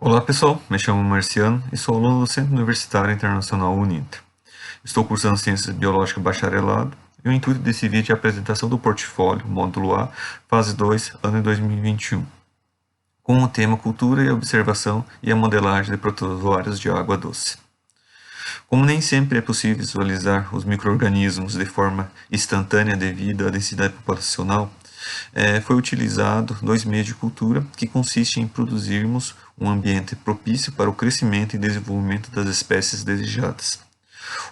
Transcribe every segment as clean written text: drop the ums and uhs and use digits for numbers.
Olá pessoal, me chamo Marciano e sou aluno do Centro Universitário Internacional Uninter. Estou cursando Ciências Biológicas Bacharelado e o intuito desse vídeo é a apresentação do portfólio, módulo A, fase 2, ano de 2021, com o tema Cultura e Observação e a Modelagem de Protozoários de Água Doce. Como nem sempre é possível visualizar os micro-organismos de forma instantânea devido à densidade populacional, foi utilizado dois meios de cultura que consistem em produzirmos um ambiente propício para o crescimento e desenvolvimento das espécies desejadas.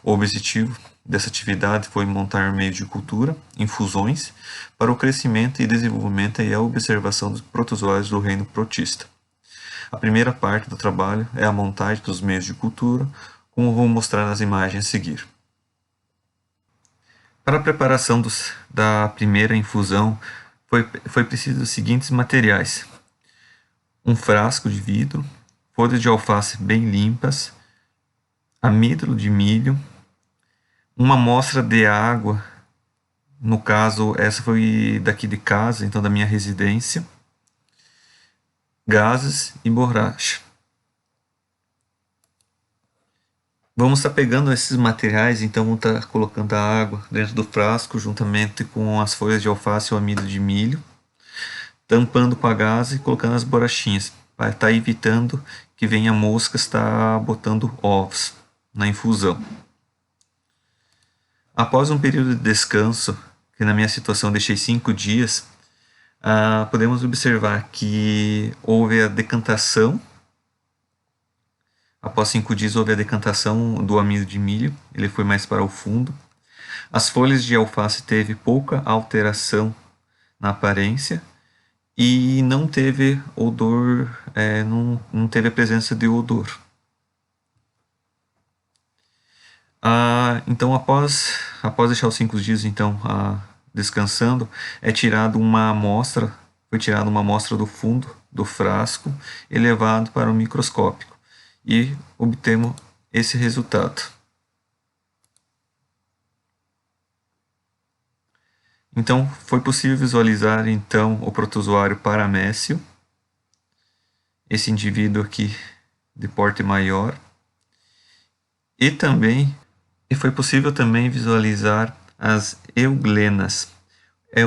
O objetivo dessa atividade foi montar meios de cultura, infusões, para o crescimento e desenvolvimento e a observação dos protozoários do reino protista. A primeira parte do trabalho é a montagem dos meios de cultura, como vou mostrar nas imagens a seguir. Para a preparação da primeira infusão, foi preciso os seguintes materiais: um frasco de vidro, folhas de alface bem limpas, amido de milho, uma amostra de água, no caso essa foi daqui de casa, então da minha residência, gases e borracha. Vamos estar pegando esses materiais, então vamos estar colocando a água dentro do frasco juntamente com as folhas de alface e o amido de milho, tampando com a gase e colocando as borrachinhas, para estar evitando que venha moscas estar botando ovos na infusão. Após um período de descanso, que na minha situação deixei 5 dias, podemos observar que houve a decantação. Após 5 dias houve a decantação do amido de milho, ele foi mais para o fundo. As folhas de alface teve pouca alteração na aparência e não teve odor, não teve a presença de odor. Então após deixar os 5 dias então descansando, foi tirada uma amostra do fundo do frasco e levado para o microscópio. E obtemos esse resultado. Então, foi possível visualizar então o protozoário paramécio, esse indivíduo aqui de porte maior, e foi possível também visualizar as euglenas,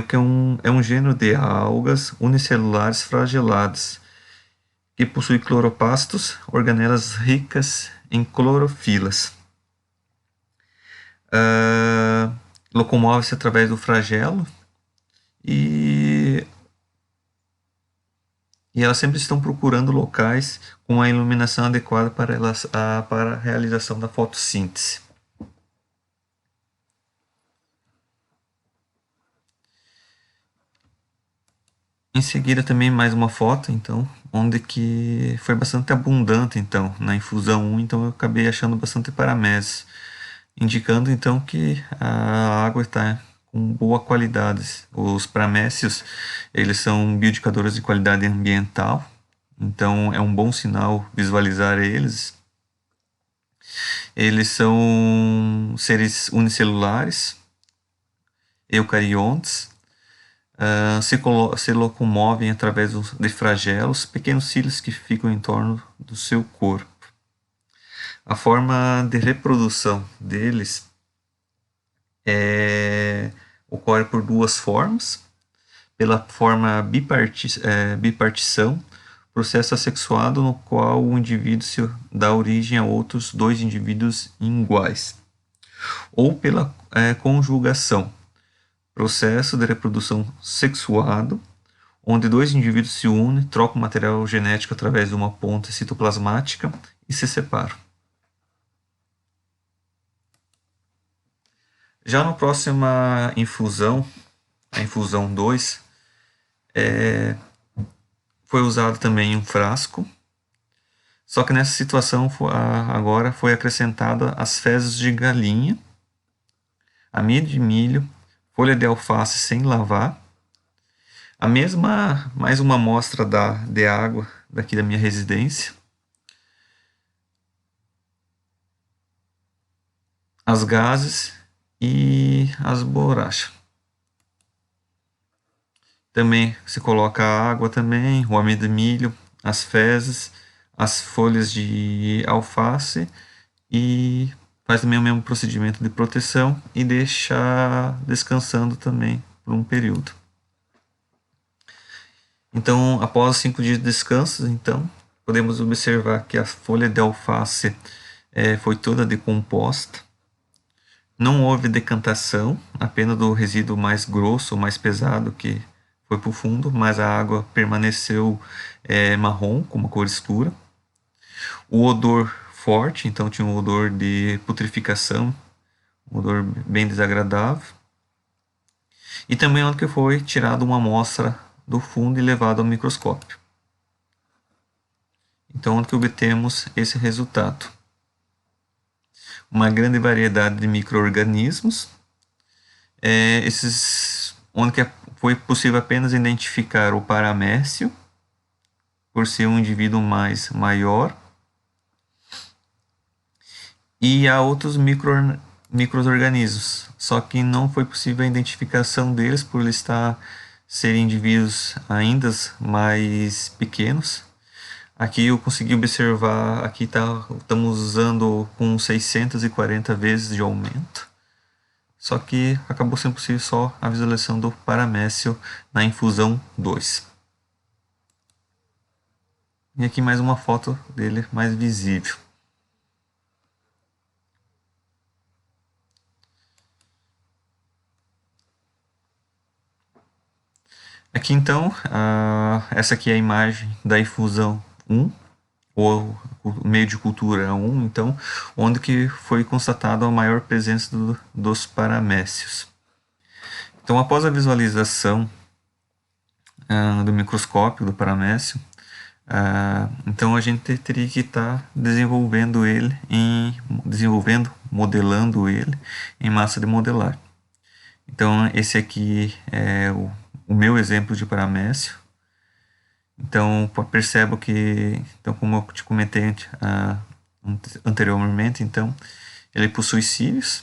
que é um gênero de algas unicelulares flageladas, que possui cloroplastos, organelas ricas em clorofilas. Locomove-se através do flagelo e elas sempre estão procurando locais com a iluminação adequada para a realização da fotossíntese. Em seguida também mais uma foto, então, onde que foi bastante abundante, então, na infusão 1, então eu acabei achando bastante paramécios, indicando então que a água está com boa qualidade. Os paramécios, eles são bioindicadores de qualidade ambiental, então é um bom sinal visualizar eles. Eles são seres unicelulares, eucariontes, se locomovem através de flagelos, pequenos cílios que ficam em torno do seu corpo. A forma de reprodução deles ocorre por duas formas: pela forma bipartição, processo assexuado no qual o indivíduo dá origem a outros dois indivíduos iguais, ou pela conjugação, processo de reprodução sexuado, onde dois indivíduos se unem, trocam material genético através de uma ponte citoplasmática e se separam. Já na próxima infusão, a infusão 2, foi usado também um frasco, só que nessa situação agora foi acrescentada as fezes de galinha, amido de milho, folha de alface sem lavar, mais uma amostra de água daqui da minha residência, as gases e as borrachas. Também se coloca a água também, o amido de milho, as fezes, as folhas de alface e faz também o mesmo procedimento de proteção e deixa descansando também por um período. Então, após 5 dias de descanso, então, podemos observar que a folha de alface foi toda decomposta. Não houve decantação, apenas do resíduo mais grosso, mais pesado que foi para o fundo, mas a água permaneceu marrom, com uma cor escura. O odor forte, então tinha um odor de putrificação, um odor bem desagradável. E também onde que foi tirada uma amostra do fundo e levado ao microscópio. Então, onde que obtemos esse resultado? Uma grande variedade de micro-organismos, onde que foi possível apenas identificar o paramécio, por ser um indivíduo maior, e há outros micro-organismos, só que não foi possível a identificação deles por eles serem indivíduos ainda mais pequenos. Aqui eu consegui observar, aqui estamos usando com 640 vezes de aumento, só que acabou sendo possível só a visualização do paramécio na infusão 2. E aqui mais uma foto dele mais visível. Aqui então, essa aqui é a imagem da infusão 1, ou meio de cultura 1, então, onde que foi constatada a maior presença dos paramécios. Então, após a visualização do microscópio do paramécio, então a gente teria que estar desenvolvendo ele, modelando ele em massa de modelar. Então, esse aqui é o meu exemplo de paramécio. Então, percebo que, então, como eu te comentei anteriormente, então, ele possui cílios.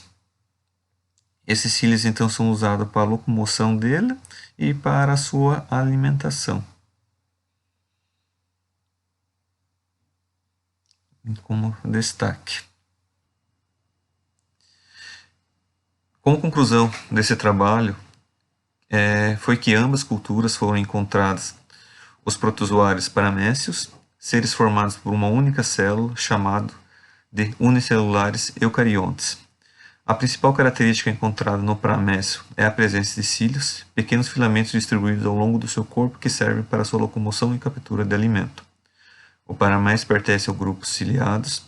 Esses cílios, então, são usados para a locomoção dele e para a sua alimentação. Como destaque. Como conclusão desse trabalho, foi que ambas culturas foram encontradas os protozoários paramécios, seres formados por uma única célula, chamado de unicelulares eucariontes. A principal característica encontrada no paramécio é a presença de cílios, pequenos filamentos distribuídos ao longo do seu corpo que servem para sua locomoção e captura de alimento. O paramécio pertence ao grupo ciliados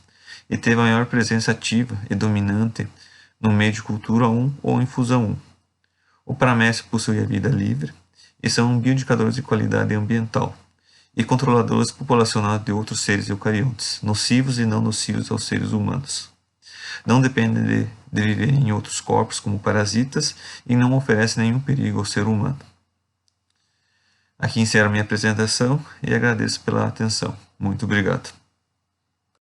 e teve a maior presença ativa e dominante no meio de cultura 1 ou infusão 1. O paramécio possui a vida livre e são bioindicadores de qualidade ambiental e controladores populacionais de outros seres eucariontes, nocivos e não nocivos aos seres humanos. Não dependem de viver em outros corpos como parasitas e não oferecem nenhum perigo ao ser humano. Aqui encerro minha apresentação e agradeço pela atenção. Muito obrigado.